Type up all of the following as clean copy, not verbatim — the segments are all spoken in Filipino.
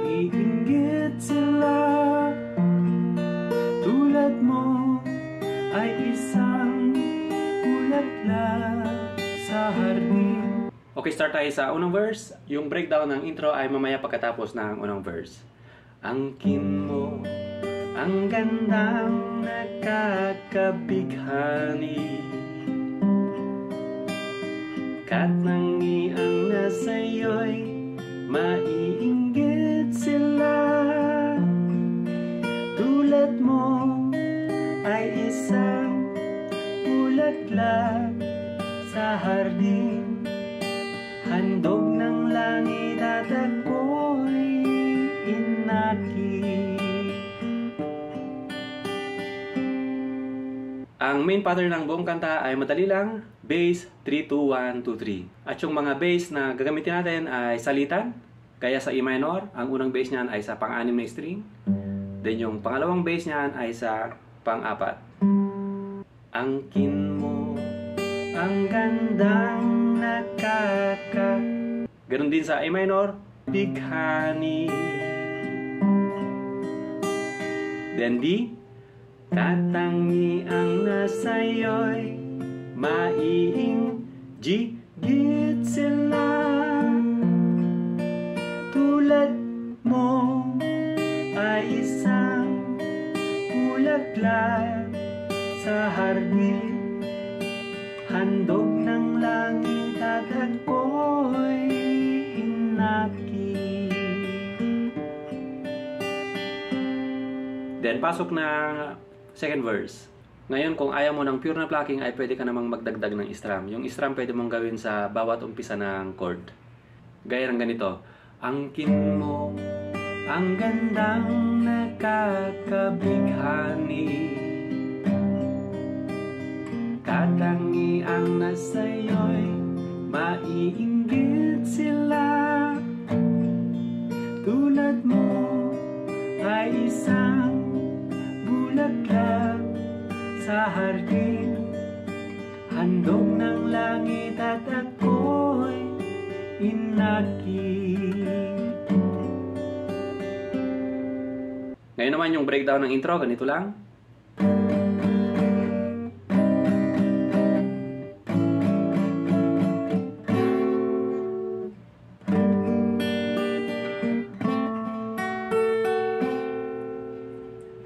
maiinggit sila. Tulad mo ay isang bulaklak sa hardin. Okay, start tayo sa unang verse. Yung breakdown ng intro ay mamaya pagkatapos ng unang verse. Angkin mo ang gandang nakakabighani, katangiang nasa'yo'y maiinggit sila. Tulad mo ay isang bulaklak sa hardin, handog ng langit at ako'y inakit. Ang main pattern ng buong kanta ay madali lang, bass 3-2-1-2-3. At yung mga bass na gagamitin natin ay salitan, kaya sa E minor, ang unang bass niyan ay sa pang-anim na string. Then yung pangalawang bass niyan ay sa pang-apat. Angkin mo ang gandang Ganon din sa A minor, bighani. Then D, katangiang nasa'yo'y maiinggit sila. Tulad mo ay isang bulaklak sa hardin, handog ng langit at ako'y inakit. Then pasok na second verse. Ngayon, kung ayaw mo ng pure na plucking, ay pwede ka namang magdagdag ng strum. Yung strum pwede mong gawin sa bawat umpisa ng chord. Gaya ng ganito. Angkin mo ang gandang nakakabighani, katangiang nasa'yo'y maiinggit sila. Tulad mo ay isang bulaklak sa hardin, handog ng langit at ako'y inakit. Ngayon naman yung breakdown ng intro, ganito lang.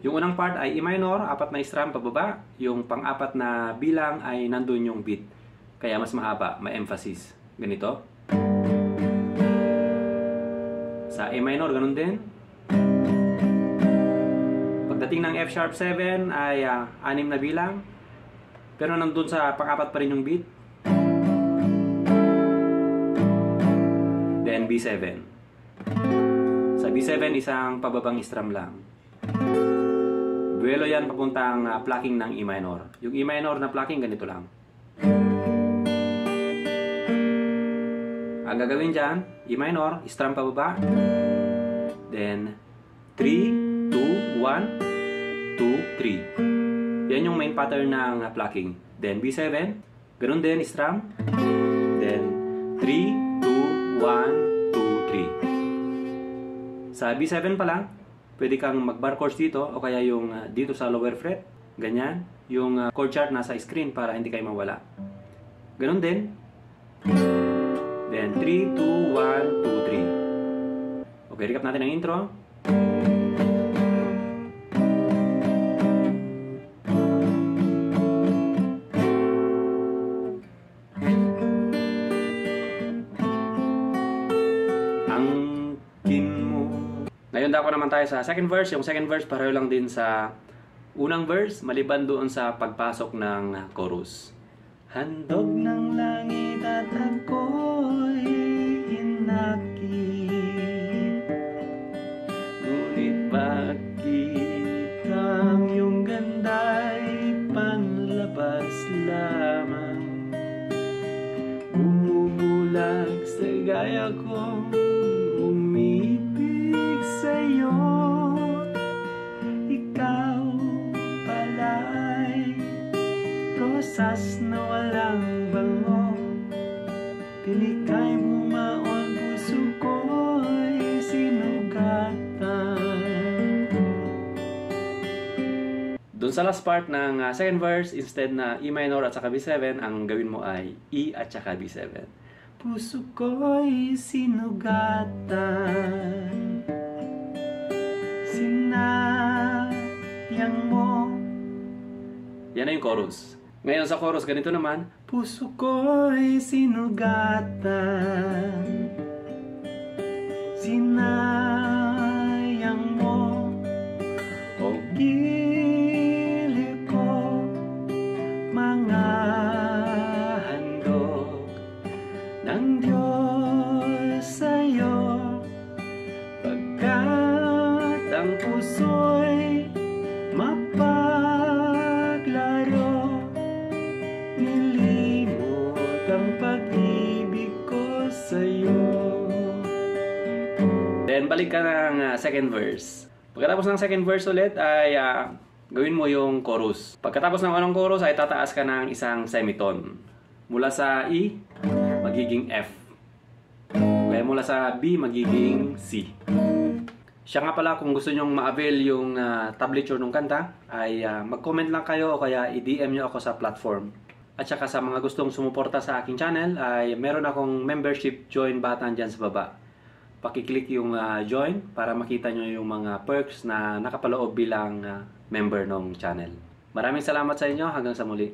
Yung unang part ay E minor, 4 na strum pababa. Yung pang-apat na bilang ay nandun yung beat. Kaya mas mahaba, may emphasis. Ganito. Sa A minor, ganun din. Pagdating ng F sharp 7 ay 6 na bilang. Pero nandun sa pang-apat pa rin yung beat. Then B7. Sa B7, isang pababang strum lang. Buwelo yan papuntang plucking ng E minor. Yung E minor na plucking, ganito lang. Ang gagawin dyan, E minor, strum pababa. Then, 3, 2, 1, 2, 3. Yan yung main pattern ng plucking. Then, B7, ganun din, strum. Then, 3, 2, 1, 2, 3. Sa B7 pa lang, pwede kang mag-bar chords dito o kaya yung dito sa lower fret. Ganyan. Yung chord chart nasa screen para hindi kayo mawala. Ganun din. Then 3, 2, 1, 2, 3. Okay, recap natin ang intro. Ngayon dako naman tayo sa second verse. Yung second verse pareho lang din sa unang verse, maliban doon sa pagpasok ng chorus. Handog ng langit at ako'y inakit, ngunit bakit ang iyong ganda'y panlabas lamang, bumubulag sa gaya kong umibig sa'yo. Ikaw pala'y rosas na walang bango, tilikay mo maon puso Doon sa last part ng second verse, instead na E minor at saka B7, ang gawin mo ay E at saka B7. Puso ko'y sinugatan, sinayang mo. Yan na yung chorus. Ngayon sa chorus, ganito naman. Puso ko'y sinugatan, sinayang mo. O gili ko, mga handog ng Diyos sa'yo, pagkat ang puso'y mapaglaro, nilimot ang pag-ibig ko sa'yo. Then balik ka ng second verse. Pagkatapos ng second verse ulit ay gawin mo yung chorus. Pagkatapos ng unang chorus ay tataas ka ng isang semitone. Mula sa E, magiging F. Kaya mula sa B, magiging C. Siya nga pala, kung gusto nyong ma-avail yung tablature ng kanta, ay mag-comment lang kayo o kaya i-DM nyo ako sa platform. At saka sa mga gustong sumuporta sa aking channel, ay meron akong membership join button dyan sa baba. Pakiclick yung join para makita nyo yung mga perks na nakapaloob bilang member ng channel. Maraming salamat sa inyo. Hanggang sa muli.